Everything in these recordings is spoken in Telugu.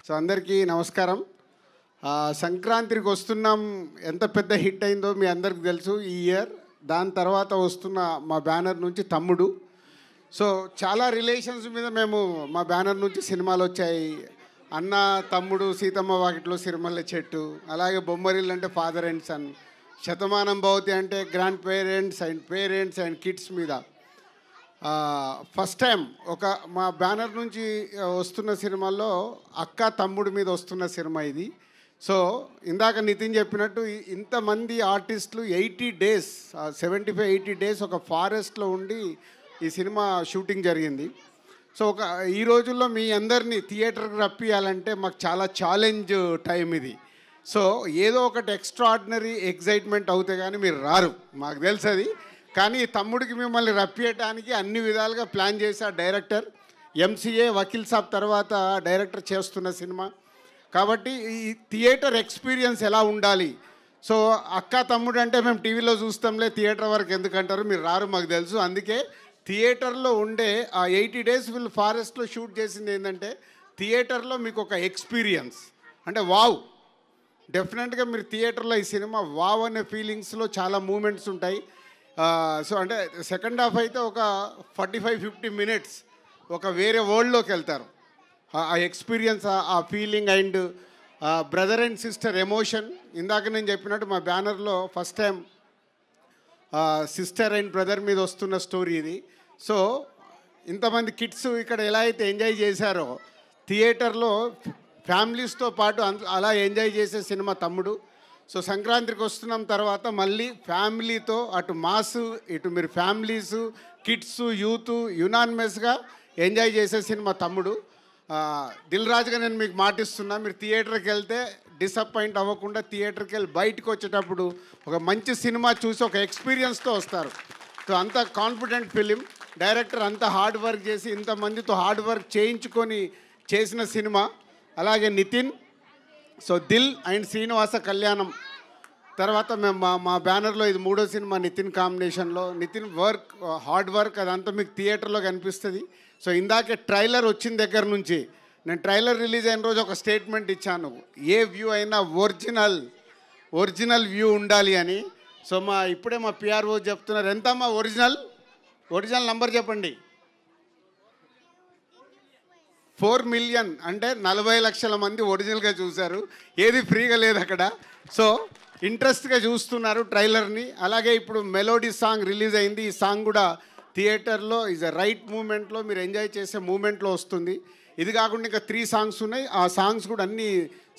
సో అందరికీ నమస్కారం. సంక్రాంతికి వస్తున్నాం ఎంత పెద్ద హిట్ అయిందో మీ అందరికీ తెలుసు ఈ ఇయర్. దాని తర్వాత వస్తున్న మా బ్యానర్ నుంచి తమ్ముడు. సో చాలా రిలేషన్స్ మీద మేము మా బ్యానర్ నుంచి సినిమాలు వచ్చాయి. అన్న, తమ్ముడు, సీతమ్మ వాకిట్లో సిరిమల్లె చెట్టు, అలాగే బొమ్మరిల్లు అంటే father and sun, Shatamanam Bhavati అంటే గ్రాండ్ పేరెంట్స్ అండ్ కిడ్స్ మీద. ఫస్ట్ టైం ఒక మా బ్యానర్ నుంచి వస్తున్న సినిమాల్లో అక్క తమ్ముడు మీద వస్తున్న సినిమా ఇది. సో ఇందాక నితిన్ చెప్పినట్టు ఇంతమంది ఆర్టిస్టులు 80 days 75-80 days ఒక ఫారెస్ట్లో ఉండి ఈ సినిమా షూటింగ్ జరిగింది. సో ఈ రోజుల్లో మీ అందరినీ థియేటర్కి రప్పియాలంటే మాకు చాలా ఛాలెంజ్ టైం ఇది. సో ఏదో ఒకటి ఎక్స్ట్రాడినరీ ఎగ్జైట్మెంట్ అవుతే కానీ మీరు రారు, మాకు తెలుసు అది. కానీ తమ్ముడికి మిమ్మల్ని రప్పియటానికి అన్ని విధాలుగా ప్లాన్ చేశారు డైరెక్టర్. ఎంసీఏ వకీల్ సాబ్ తర్వాత డైరెక్టర్ చేస్తున్న సినిమా కాబట్టి ఈ థియేటర్ ఎక్స్పీరియన్స్ ఎలా ఉండాలి. సో అక్క తమ్ముడు అంటే మేము టీవీలో చూస్తాంలే, థియేటర్ వరకు ఎందుకంటారు, మీరు రారు, మాకు తెలుసు. అందుకే థియేటర్లో ఉండే ఆ 80 days వీళ్ళు ఫారెస్ట్లో షూట్ చేసింది ఏంటంటే థియేటర్లో మీకు ఒక ఎక్స్పీరియన్స్ అంటే వావ్. డెఫినెట్గా మీరు థియేటర్లో ఈ సినిమా వావ్ అనే ఫీలింగ్స్లో చాలా మూమెంట్స్ ఉంటాయి. సో అంటే సెకండ్ హాఫ్ అయితే ఒక 45-50 minutes ఒక వేరే వరల్డ్లోకి వెళ్తారు. ఆ ఎక్స్పీరియన్స్, ఆ feeling and brother and sister emotion. ఇందాక నేను చెప్పినట్టు మా బ్యానర్లో first time sister and brother మీద వస్తున్న స్టోరీ ఇది. సో ఇంతమంది కిడ్స్ ఇక్కడ ఎలా అయితే ఎంజాయ్ చేశారో థియేటర్లో ఫ్యామిలీస్తో పాటు అలా ఎంజాయ్ చేసే సినిమా తమ్ముడు. సో సంక్రాంతికి వస్తున్నాం తర్వాత మళ్ళీ ఫ్యామిలీతో అటు మాస్ ఇటు మీరు ఫ్యామిలీసు, కిడ్స్, యూత్ యునానిమస్గా ఎంజాయ్ చేసే సినిమా తమ్ముడు. దిల్ రాజుగా నేను మీకు మాటిస్తున్నా, మీరు థియేటర్కి వెళ్తే డిసప్పాయింట్ అవ్వకుండా థియేటర్కి వెళ్ళి బయటకు వచ్చేటప్పుడు ఒక మంచి సినిమా చూసి ఒక ఎక్స్పీరియన్స్తో వస్తారు. సో అంత కాన్ఫిడెంట్ ఫిలిం. డైరెక్టర్ అంత హార్డ్ వర్క్ చేసి ఇంతమందితో హార్డ్ వర్క్ చేయించుకొని చేసిన సినిమా. అలాగే నితిన్, సో దిల్ అండ్ శ్రీనివాస కళ్యాణం తర్వాత మేము మా బ్యానర్లో ఇది 3వ సినిమా నితిన్ కాంబినేషన్లో. నితిన్ వర్క్, హార్డ్ వర్క్ అదంతా మీకు థియేటర్లో కనిపిస్తుంది. సో ఇందాకే ట్రైలర్ వచ్చిన దగ్గర నుంచి నేను ట్రైలర్ రిలీజ్ అయిన రోజు ఒక స్టేట్మెంట్ ఇచ్చాను, ఏ వ్యూ అయినా ఒరిజినల్ వ్యూ ఉండాలి అని. సో ఇప్పుడే మా పిఆర్ఓ చెప్తున్నారు, ఎంతమ్మా ఒరిజినల్ నంబర్ చెప్పండి. 4 million అంటే 40 లక్షల మంది ఒరిజినల్గా చూశారు, ఏది ఫ్రీగా లేదు అక్కడ. సో ఇంట్రెస్ట్గా చూస్తున్నారు ట్రైలర్ని. అలాగే ఇప్పుడు మెలోడీ సాంగ్ రిలీజ్ అయింది. ఈ సాంగ్ కూడా థియేటర్లో ఈజ్ అ రైట్ మూమెంట్లో మీరు ఎంజాయ్ చేసే మూమెంట్లో వస్తుంది. ఇది కాకుండా ఇంకా 3 songs ఉన్నాయి. ఆ సాంగ్స్ కూడా అన్ని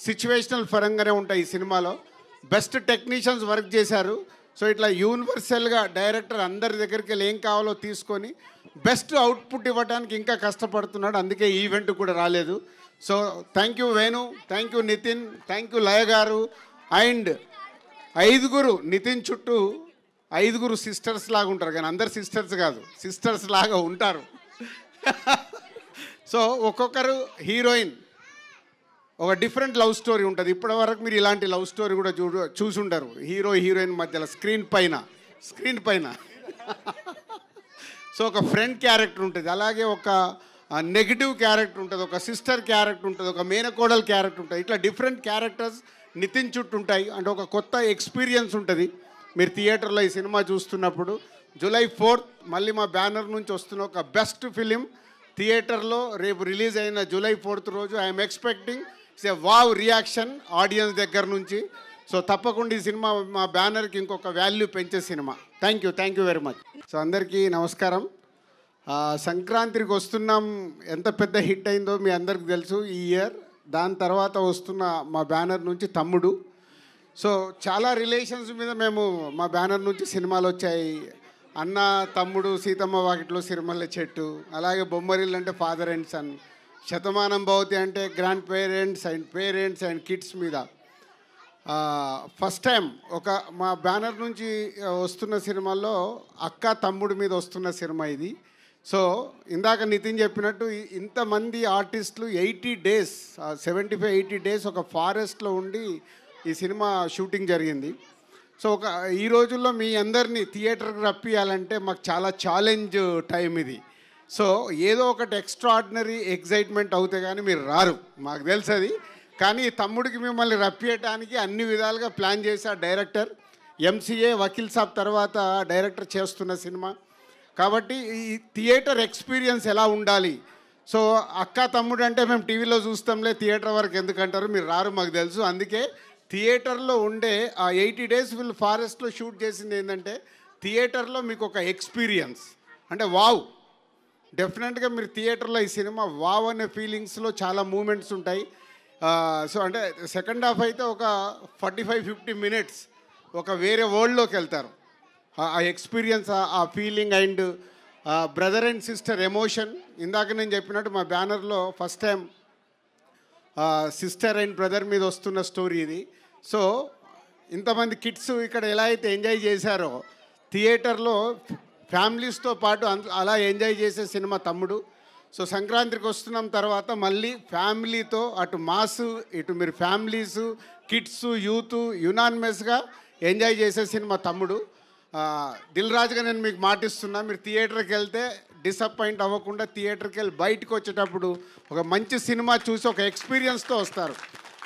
సిచ్యువేషనల్ పరంగానే ఉంటాయి ఈ సినిమాలో. బెస్ట్ టెక్నీషియన్స్ వర్క్ చేశారు. సో ఇట్లా యూనివర్సల్గా డైరెక్టర్ అందరి దగ్గరికి వెళ్ళి ఏం కావాలో తీసుకొని బెస్ట్ అవుట్పుట్ ఇవ్వడానికి ఇంకా కష్టపడుతున్నాడు. అందుకే ఈవెంట్ కూడా రాలేదు. So thank you Venu, thank you Nitin, thank you Laya garu. And 5 Nitin చుట్టూ 5 సిస్టర్స్ లాగా ఉంటారు, కానీ అందరు సిస్టర్స్ కాదు, సిస్టర్స్ లాగా ఉంటారు. సో ఒక్కొక్కరు హీరోయిన్ ఒక డిఫరెంట్ లవ్ స్టోరీ ఉంటుంది. ఇప్పటి వరకు మీరు ఇలాంటి లవ్ స్టోరీ కూడా చూసుంటారు హీరోయిన్ మధ్యలో స్క్రీన్ పైన. సో ఒక ఫ్రెండ్ క్యారెక్టర్ ఉంటుంది, అలాగే ఒక నెగిటివ్ క్యారెక్టర్ ఉంటుంది, ఒక సిస్టర్ క్యారెక్టర్ ఉంటుంది, ఒక మేనకోడల్ క్యారెక్టర్ ఉంటుంది. ఇట్లా డిఫరెంట్ క్యారెక్టర్స్ నితిన్ చుట్టూ ఉంటాయి. అంటే ఒక కొత్త ఎక్స్పీరియన్స్ ఉంటుంది మీరు థియేటర్లో ఈ సినిమా చూస్తున్నప్పుడు. July 4th మళ్ళీ మా బ్యానర్ నుంచి వస్తున్న ఒక బెస్ట్ ఫిలిం థియేటర్లో రేపు రిలీజ్ అయిన July 4th రోజు I'm expecting a wow reaction audience దగ్గర నుంచి. సో తప్పకుండా ఈ సినిమా మా బ్యానర్కి ఇంకొక వాల్యూ పెంచే cinema. Thank you very much. So అందరికీ నమస్కారం. సంక్రాంతికి వస్తున్నాం ఎంత పెద్ద హిట్ అయిందో మీ అందరికీ తెలుసు ఈ ఇయర్. దాని తర్వాత వస్తున్న మా బ్యానర్ నుంచి తమ్ముడు. సో చాలా రిలేషన్స్ మీద మేము మా బ్యానర్ నుంచి సినిమాలు వచ్చాయి. అన్న, తమ్ముడు, సీతమ్మ వాకిట్లో సిరిమల్లె చెట్టు, అలాగే బొమ్మరిల్లు అంటే father and sun, Shatamanam Bhavati అంటే గ్రాండ్ పేరెంట్స్ అండ్ కిడ్స్ మీద. ఫస్ట్ టైం ఒక మా బ్యానర్ నుంచి వస్తున్న సినిమాల్లో అక్క తమ్ముడు మీద వస్తున్న సినిమా ఇది. సో ఇందాక నితిన్ చెప్పినట్టు ఇంతమంది ఆర్టిస్టులు 80 days 75-80 days ఒక ఫారెస్ట్లో ఉండి ఈ సినిమా షూటింగ్ జరిగింది. సో ఈ రోజుల్లో మీ అందరినీ థియేటర్కి రప్పియాలంటే మాకు చాలా ఛాలెంజ్ టైం ఇది. సో ఏదో ఒకటి ఎక్స్ట్రాడినరీ ఎక్సైట్మెంట్ అవుతే కానీ మీరు రారు, మాకు తెలుసు అది. కానీ తమ్ముడికి మిమ్మల్ని రప్పియటానికి అన్ని విధాలుగా ప్లాన్ చేశారు డైరెక్టర్. ఎంసీఏ వకీల్ సాబ్ తర్వాత డైరెక్టర్ చేస్తున్న సినిమా కాబట్టి ఈ థియేటర్ ఎక్స్పీరియన్స్ ఎలా ఉండాలి. సో అక్క తమ్ముడు అంటే మేము టీవీలో చూస్తాంలే, థియేటర్ వరకు ఎందుకంటారు, మీరు రారు మాకు తెలుసు. అందుకే థియేటర్లో ఉండే ఆ 80 days వీళ్ళు ఫారెస్ట్లో షూట్ చేసింది ఏంటంటే థియేటర్లో మీకు ఒక ఎక్స్పీరియన్స్ అంటే వావ్. డెఫినెట్గా మీరు థియేటర్లో ఈ సినిమా వావ్ అనే ఫీలింగ్స్లో చాలా మూమెంట్స్ ఉంటాయి. సో అంటే సెకండ్ హాఫ్ అయితే ఒక 45-50 minutes ఒక వేరే వరల్డ్లోకి వెళ్తారు. ఆ ఎక్స్పీరియన్స్, ఆ feeling and brother and sister emotion. ఇందాక నేను చెప్పినట్టు మా బ్యానర్లో first time sister and brother మీద వస్తున్న స్టోరీ ఇది. సో ఇంతమంది కిడ్స్ ఇక్కడ ఎలా అయితే ఎంజాయ్ చేశారో థియేటర్లో ఫ్యామిలీస్తో పాటు అలా ఎంజాయ్ చేసే సినిమా తమ్ముడు. సో సంక్రాంతికి వస్తున్నాం తర్వాత మళ్ళీ ఫ్యామిలీతో అటు మాస్ ఇటు మీరు ఫ్యామిలీస్ కిడ్స్ యూత్ యునానిమస్గా ఎంజాయ్ చేసే సినిమా తమ్ముడు. దిల్ రాజుగా నేను మీకు మాటిస్తున్నా, మీరు థియేటర్కి వెళ్తే డిసప్పాయింట్ అవ్వకుండా థియేటర్కి వెళ్ళి బయటకు వచ్చేటప్పుడు ఒక మంచి సినిమా చూసి ఒక ఎక్స్పీరియన్స్తో వస్తారు.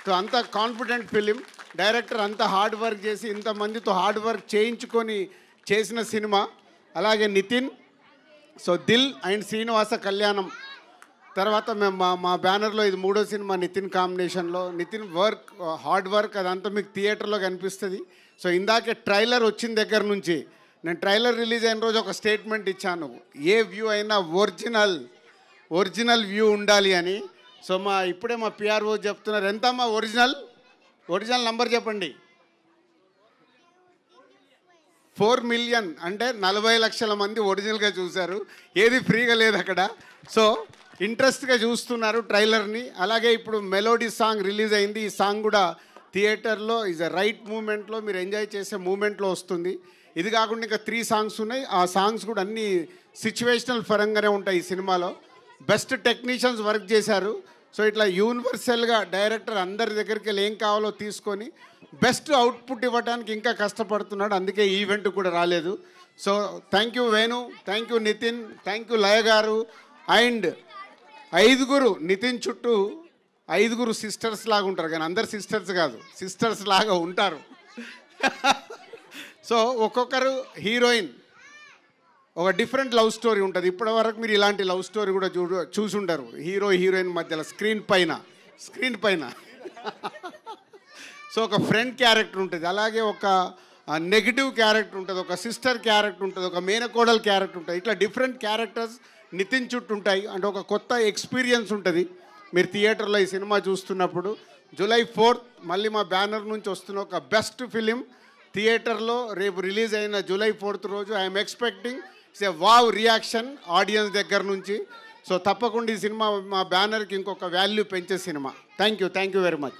సో అంత కాన్ఫిడెంట్ ఫిలిం. డైరెక్టర్ అంత హార్డ్ వర్క్ చేసి ఇంతమందితో హార్డ్ వర్క్ చేయించుకొని చేసిన సినిమా. అలాగే నితిన్, సో దిల్ అండ్ శ్రీనివాస కళ్యాణం తర్వాత మేము మా బ్యానర్లో ఇది 3వ సినిమా నితిన్ కాంబినేషన్లో. నితిన్ వర్క్ హార్డ్ వర్క్ అదంతా మీకు థియేటర్లో కనిపిస్తుంది. సో ఇందాకే ట్రైలర్ వచ్చిన దగ్గర నుంచి నేను ట్రైలర్ రిలీజ్ అయిన రోజు ఒక స్టేట్మెంట్ ఇచ్చాను, ఏ వ్యూ అయినా ఒరిజినల్ వ్యూ ఉండాలి అని. సో ఇప్పుడే మా పిఆర్ఓ చెప్తున్నారు, ఎంతమ్మా ఒరిజినల్ నంబర్ చెప్పండి. 4 million అంటే 40 లక్షల మంది ఒరిజినల్గా చూశారు, ఏది ఫ్రీగా లేదు అక్కడ. సో ఇంట్రెస్ట్గా చూస్తున్నారు ట్రైలర్ని. అలాగే ఇప్పుడు మెలోడీ సాంగ్ రిలీజ్ అయింది. ఈ సాంగ్ కూడా థియేటర్లో ఈజ్ అ రైట్ మూమెంట్లో మీరు ఎంజాయ్ చేసే మూమెంట్లో వస్తుంది. ఇది కాకుండా ఇంకా 3 songs ఉన్నాయి. ఆ సాంగ్స్ కూడా అన్ని సిచ్యువేషనల్ పరంగానే ఉంటాయి ఈ సినిమాలో. బెస్ట్ టెక్నీషియన్స్ వర్క్ చేశారు. సో ఇట్లా యూనివర్సల్గా డైరెక్టర్ అందరి దగ్గరికి వెళ్ళి ఏం కావాలో తీసుకొని బెస్ట్ అవుట్పుట్ ఇవ్వడానికి ఇంకా కష్టపడుతున్నాడు. అందుకే ఈవెంట్ కూడా రాలేదు. So thank you Venu, thank you Nitin, thank you Laya garu. And 5 Nitin చుట్టూ 5 సిస్టర్స్ లాగా ఉంటారు, కానీ అందరు సిస్టర్స్ కాదు, సిస్టర్స్ లాగా ఉంటారు. సో ఒక్కొక్కరు హీరోయిన్ ఒక డిఫరెంట్ లవ్ స్టోరీ ఉంటుంది. ఇప్పటివరకు మీరు ఇలాంటి లవ్ స్టోరీ కూడా చూసుంటారు హీరో హీరోయిన్ మధ్యలో స్క్రీన్ పైన. సో ఒక ఫ్రెండ్ క్యారెక్టర్ ఉంటుంది, అలాగే ఒక నెగిటివ్ క్యారెక్టర్ ఉంటుంది, ఒక సిస్టర్ క్యారెక్టర్ ఉంటుంది, ఒక మేనకోడల్ క్యారెక్టర్ ఉంటుంది. ఇట్లా డిఫరెంట్ క్యారెక్టర్స్ నితిన్ చుట్టూ ఉంటాయి. అంటే ఒక కొత్త ఎక్స్పీరియన్స్ ఉంటుంది మీరు థియేటర్లో ఈ సినిమా చూస్తున్నప్పుడు. July 4th మళ్ళీ మా బ్యానర్ నుంచి వస్తున్న ఒక బెస్ట్ ఫిలిం థియేటర్లో రేపు రిలీజ్ అయిన July 4th రోజు I'm expecting it's a wow reaction audience దగ్గర నుంచి. సో తప్పకుండా ఈ సినిమా మా బ్యానర్కి ఇంకొక వాల్యూ పెంచే cinema. Thank you very much.